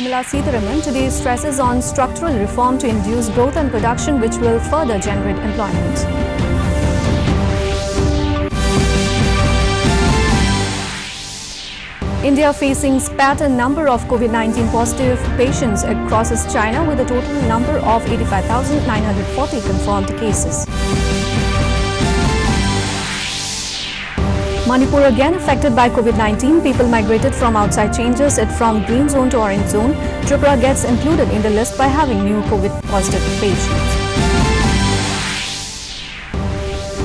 Nirmala Sitharaman today stresses on structural reform to induce growth and production which will further generate employment. India facing spat a number of COVID-19 positive patients crosses China with a total number of 85,940 confirmed cases. Manipur again affected by COVID-19. People migrated from outside changes it from green zone to orange zone. Tripura gets included in the list by having new COVID positive patients.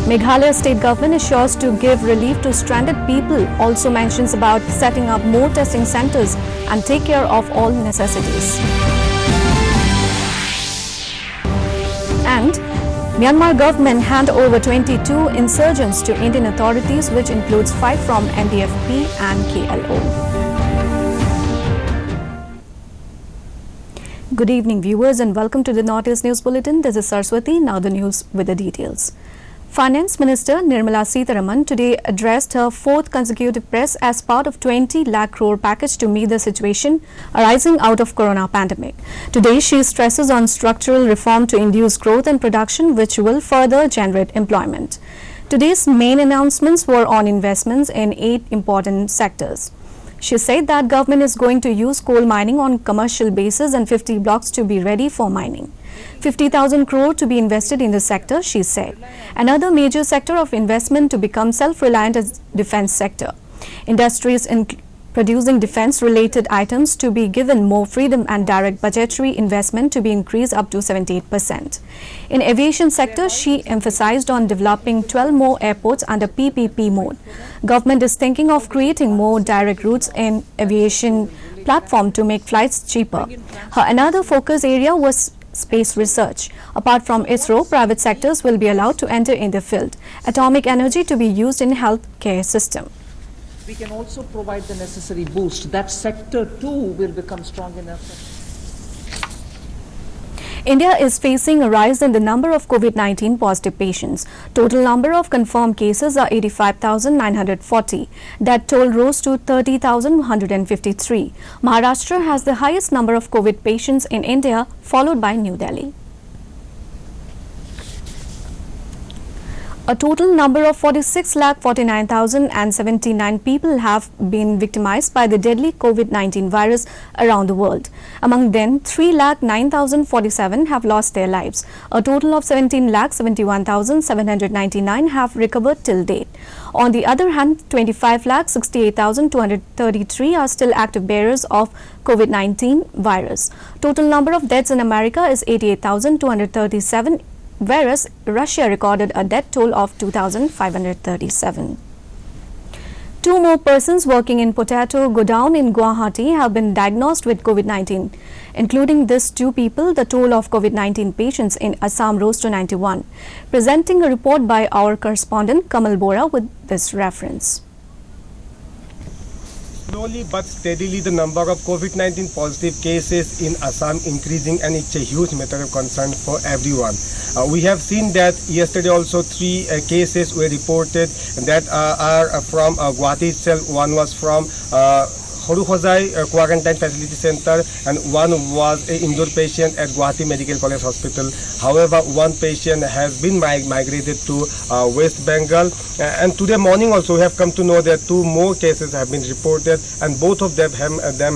Meghalaya state government assures to give relief to stranded people, also mentions about setting up more testing centers and take care of all necessities. And Myanmar government hand over 22 insurgents to Indian authorities, which includes 5 from NDFP and KLO. Good evening viewers and welcome to the Northeast News Bulletin. This is Saraswati. Now the news with the details. Finance Minister Nirmala Sitharaman today addressed her 4th consecutive press as part of 20 lakh crore package to meet the situation arising out of corona pandemic. Today she stresses on structural reform to induce growth and production which will further generate employment. Today's main announcements were on investments in 8 important sectors. She said that government is going to use coal mining on commercial basis and 50 blocks to be ready for mining. 50,000 crore to be invested in the sector, she said. Another major sector of investment to become self-reliant is defense sector. Industries producing defense-related items to be given more freedom and direct budgetary investment to be increased up to 78%. In aviation sector, she emphasized on developing 12 more airports under PPP mode. Government is thinking of creating more direct routes in aviation platform to make flights cheaper. Her another focus area was space research. Apart from ISRO, private sectors will be allowed to enter in the field. Atomic energy to be used in healthcare system. We can also provide the necessary boost. That sector too will become strong enough. India is facing a rise in the number of COVID-19 positive patients. Total number of confirmed cases are 85,940. That toll rose to 30,153. Maharashtra has the highest number of COVID patients in India, followed by New Delhi. A total number of 46,49,079 people have been victimized by the deadly COVID-19 virus around the world. Among them, 3,09,047 have lost their lives. A total of 17,71,799 have recovered till date. On the other hand, 25,68,233 are still active bearers of COVID-19 virus. Total number of deaths in America is 88,237. Whereas Russia recorded a death toll of 2,537. 2 more persons working in potato godown in Guwahati have been diagnosed with COVID-19. Including these 2 people, the toll of COVID-19 patients in Assam rose to 91. Presenting a report by our correspondent Kamal Bora with this reference. Slowly but steadily, the number of COVID-19 positive cases in Assam increasing, and it's a huge matter of concern for everyone. We have seen that yesterday also 3 cases were reported that are from Guwahati itself. One was from Horukhodzai Quarantine Facility Center and one was an indoor patient at Guwahati Medical College Hospital. However, one patient has been migrated to West Bengal, and today morning also we have come to know that 2 more cases have been reported, and both of them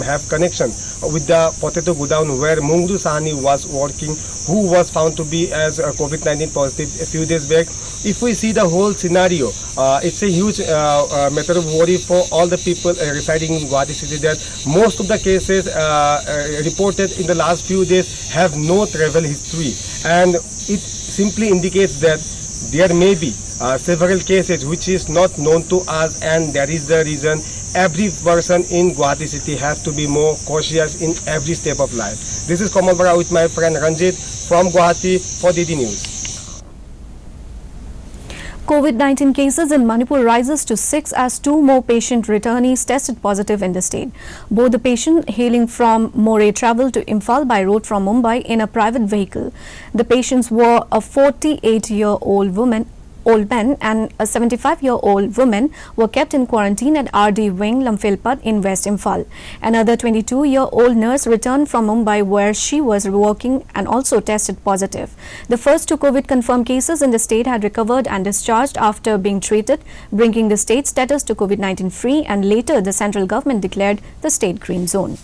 have connection with the potato godown where Mungru Sahani was working, who was found to be as COVID-19 positive a few days back. If we see the whole scenario, it's a huge matter of worry for all the people residing in Guwahati city, that most of the cases reported in the last few days have no travel history, and it simply indicates that there may be several cases which is not known to us, and that is the reason every person in Guwahati city has to be more cautious in every step of life. This is Kamal Bora with my friend Ranjit from Guwahati for DD News. COVID-19 cases in Manipur rises to 6 as 2 more patient returnees tested positive in the state. Both the patient hailing from Moreh travelled to Imphal by road from Mumbai in a private vehicle. The patients were a 48-year-old woman old men and a 75-year-old woman were kept in quarantine at RD Wing, Lamphilpat in West Imphal. Another 22-year-old nurse returned from Mumbai where she was working and also tested positive. The first 2 COVID-confirmed cases in the state had recovered and discharged after being treated, bringing the state status to COVID-19 free, and later the central government declared the state green zone.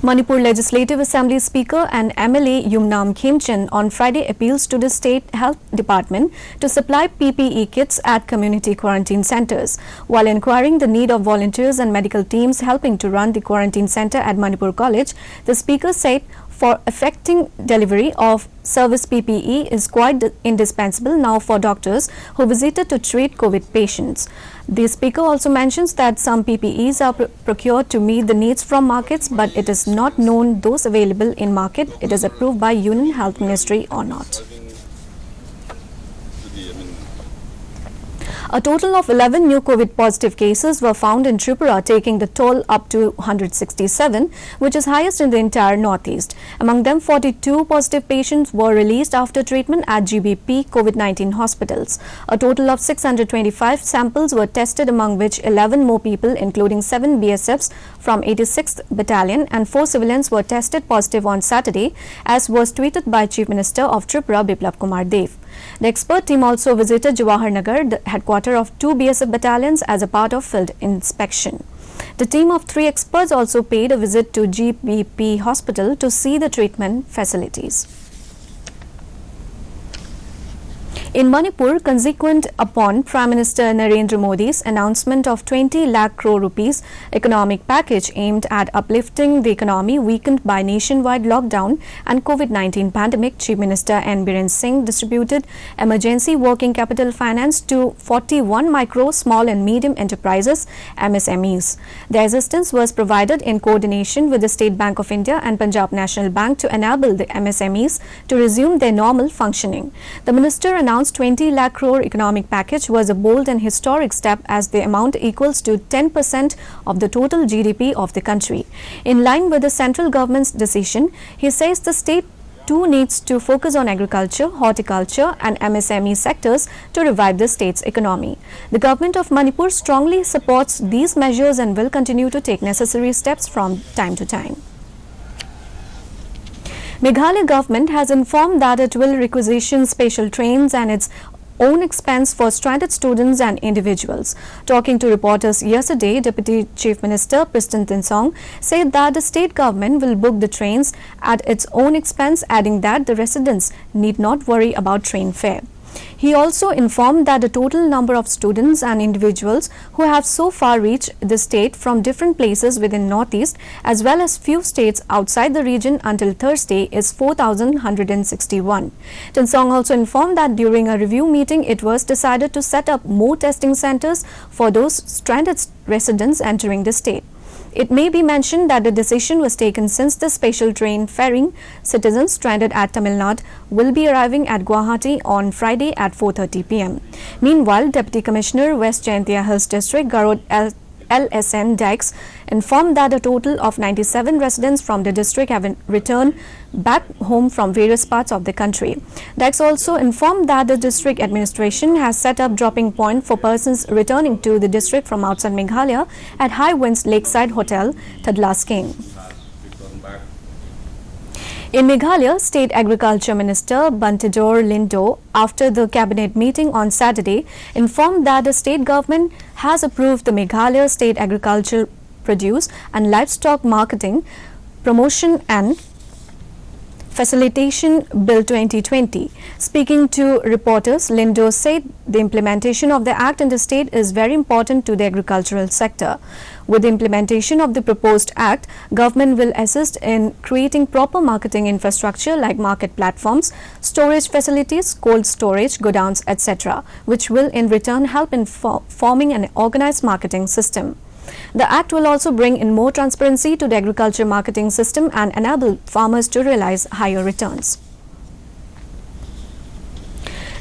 Manipur Legislative Assembly Speaker and MLA Yumnam Khemchand on Friday appeals to the State Health Department to supply PPE kits at community quarantine centers. While inquiring the need of volunteers and medical teams helping to run the quarantine center at Manipur College, the Speaker said for effecting delivery of service PPE is quite indispensable now for doctors who visited to treat COVID patients. The Speaker also mentions that some PPEs are procured to meet the needs from markets, but it is not known those available in market it is approved by Union Health Ministry or not. A total of 11 new COVID positive cases were found in Tripura, taking the toll up to 167, which is highest in the entire northeast. Among them, 42 positive patients were released after treatment at GBP COVID-19 hospitals. A total of 625 samples were tested, among which 11 more people, including 7 BSFs from 86th Battalion and 4 civilians, were tested positive on Saturday, as was tweeted by Chief Minister of Tripura, Biplab Kumar Dev. The expert team also visited Jawahar Nagar, the headquarters of 2 BSF battalions, as a part of field inspection. The team of 3 experts also paid a visit to GBP hospital to see the treatment facilities. In Manipur, consequent upon Prime Minister Narendra Modi's announcement of 20 lakh crore rupees economic package aimed at uplifting the economy weakened by nationwide lockdown and COVID-19 pandemic, Chief Minister N. Biren Singh distributed emergency working capital finance to 41 micro, small and medium enterprises (MSMEs). The assistance was provided in coordination with the State Bank of India and Punjab National Bank to enable the MSMEs to resume their normal functioning. The minister announced 20 lakh crore economic package was a bold and historic step, as the amount equals to 10% of the total GDP of the country. In line with the central government's decision, he says the state too needs to focus on agriculture, horticulture and MSME sectors to revive the state's economy. The government of Manipur strongly supports these measures and will continue to take necessary steps from time to time. Meghalaya government has informed that it will requisition special trains and its own expense for stranded students and individuals. Talking to reporters yesterday, Deputy Chief Minister Pristin Tinsong said that the state government will book the trains at its own expense, adding that the residents need not worry about train fare. He also informed that the total number of students and individuals who have so far reached the state from different places within Northeast as well as few states outside the region until Thursday is 4,161. Tinsong also informed that during a review meeting, it was decided to set up more testing centers for those stranded residents entering the state. It may be mentioned that the decision was taken since the special train ferrying citizens stranded at Tamil Nadu will be arriving at Guwahati on Friday at 4:30 p.m. Meanwhile, Deputy Commissioner West Jaintia Hills District Garod LSN Dykes informed that a total of 97 residents from the district have returned back home from various parts of the country. Dykes also informed that the district administration has set up dropping point for persons returning to the district from outside Meghalaya at High Winds Lakeside Hotel, Tadlas King. In Meghalaya, State Agriculture Minister Bantidor Lindo, after the cabinet meeting on Saturday, informed that the state government has approved the Meghalaya State Agriculture Produce and Livestock Marketing, Promotion and Facilitation Bill 2020. Speaking to reporters, Lindo said the implementation of the Act in the state is very important to the agricultural sector. With the implementation of the proposed Act, government will assist in creating proper marketing infrastructure like market platforms, storage facilities, cold storage, godowns, etc., which will in return help in forming an organized marketing system. The Act will also bring in more transparency to the agriculture marketing system and enable farmers to realize higher returns.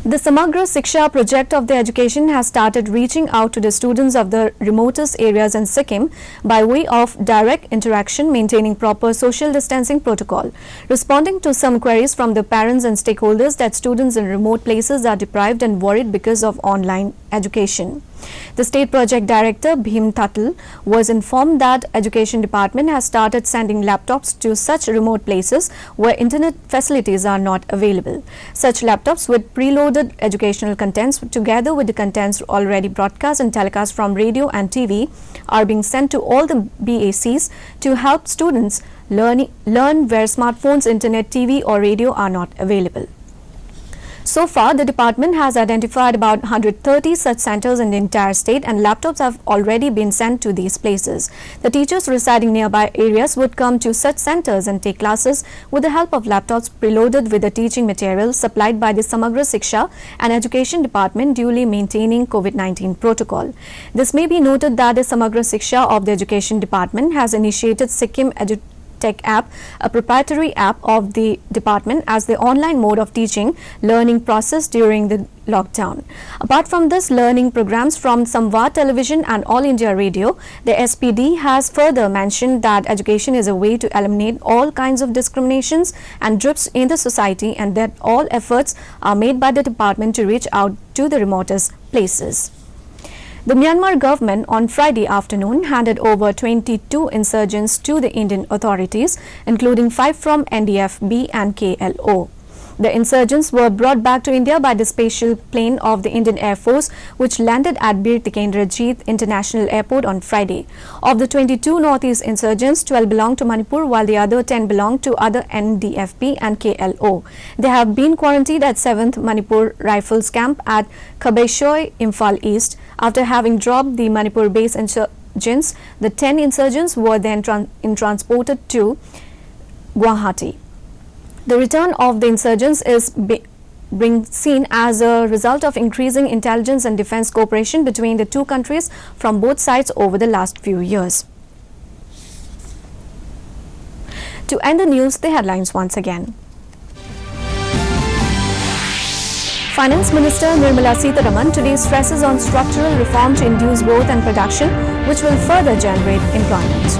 The Samagra Shiksha project of the education has started reaching out to the students of the remotest areas in Sikkim by way of direct interaction, maintaining proper social distancing protocol. Responding to some queries from the parents and stakeholders that students in remote places are deprived and worried because of online education. The State Project Director Bhim Tatal was informed that Education Department has started sending laptops to such remote places where internet facilities are not available. Such laptops with preloaded educational contents together with the contents already broadcast and telecast from radio and TV are being sent to all the BACs to help students learn where smartphones, internet, TV or radio are not available. So far, the department has identified about 130 such centers in the entire state and laptops have already been sent to these places. The teachers residing nearby areas would come to such centers and take classes with the help of laptops preloaded with the teaching material supplied by the Samagra Shiksha and Education Department, duly maintaining COVID-19 protocol. This may be noted that the Samagra Shiksha of the Education Department has initiated Sikkim Tech app, a proprietary app of the department, as the online mode of teaching learning process during the lockdown. Apart from this, learning programs from Samvad Television and All India Radio, the SPD has further mentioned that education is a way to eliminate all kinds of discriminations and drifts in the society and that all efforts are made by the department to reach out to the remotest places. The Myanmar government on Friday afternoon handed over 22 insurgents to the Indian authorities, including 5 from NDFB and KLO. The insurgents were brought back to India by the special plane of the Indian Air Force, which landed at Bir Tikendrajit International Airport on Friday. Of the 22 Northeast insurgents, 12 belong to Manipur, while the other 10 belong to other NDFB and KLO. They have been quarantined at 7th Manipur Rifles Camp at Khabeshoi, Imphal East. After having dropped the Manipur base insurgents, the 10 insurgents were then transported to Guwahati. The return of the insurgents is being seen as a result of increasing intelligence and defense cooperation between the two countries from both sides over the last few years. To end the news, the headlines once again. Finance Minister Nirmala Sitharaman today stresses on structural reform to induce growth and production, which will further generate employment.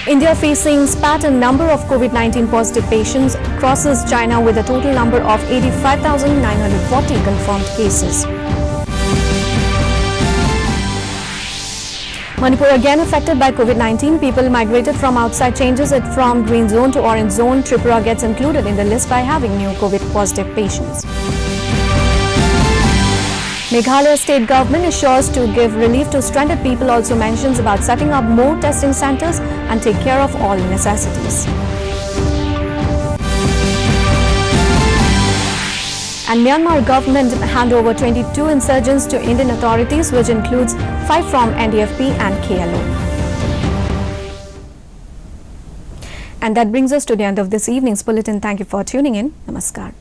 India facing spat in number of COVID-19 positive patients crosses China with a total number of 85,940 confirmed cases. Manipur again affected by COVID-19. People migrated from outside changes it from green zone to orange zone. Tripura gets included in the list by having new COVID positive patients. Meghalaya state government assures to give relief to stranded people, also mentions about setting up more testing centers and take care of all necessities. And Myanmar government hand over 22 insurgents to Indian authorities, which includes 5 from NDFB and KLO. And that brings us to the end of this evening's bulletin. Thank you for tuning in. Namaskar.